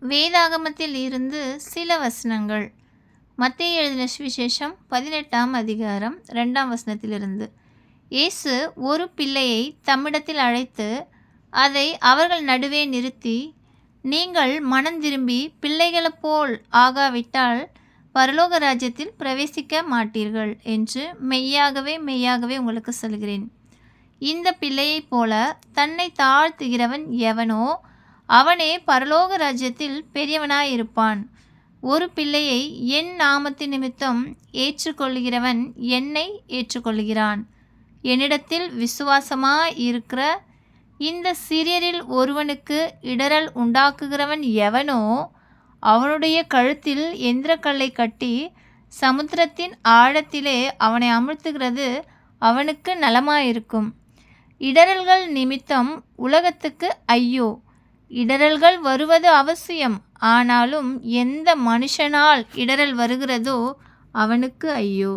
வேதாகமத்தில் இருந்து சில வசனங்கள். மத்தேயு எழுதின சுவிசேஷம் 18ஆம் அதிகாரம் 2ஆம் வசனத்திலிருந்து. இயேசு ஒரு பிள்ளையை தம்மிடத்தில் அழைத்து அதை அவர்கள் நடுவே நிறுத்தி, நீங்கள் மனந்திரும்பி பிள்ளைகளைப் போல் ஆகாவிட்டால் பரலோக ராஜ்யத்தில் பிரவேசிக்க மாட்டீர்கள் என்று மெய்யாகவே மெய்யாகவே உங்களுக்கு சொல்கிறேன். இந்த பிள்ளையைப் போல தன்னை தாழ்த்துகிறவன் எவனோ அவனே பரலோக ராஜ்யத்தில் பெரியவனாயிருப்பான். ஒரு பிள்ளையை என் நாமத்தின் நிமித்தம் ஏற்றுக்கொள்கிறவன் என்னை ஏற்றுக்கொள்கிறான். என்னிடத்தில் விசுவாசமாயிருக்கிற இந்த சிறியரில் ஒருவனுக்கு இடறல் உண்டாக்குகிறவன் எவனோ அவனுடைய கழுத்தில் எந்திரக்கல்லை கட்டி சமுத்திரத்தின் ஆழத்திலே அவனை அமிழ்த்துகிறது அவனுக்கு நலமாயிருக்கும். இடறல்கள் நிமித்தம் உலகத்துக்கு ஐயோ! இடறல்கள் வருவது அவசியம். ஆனாலும் எந்த மனுஷனால் இடறல் வருகிறதோ அவனுக்கு ஐயோ!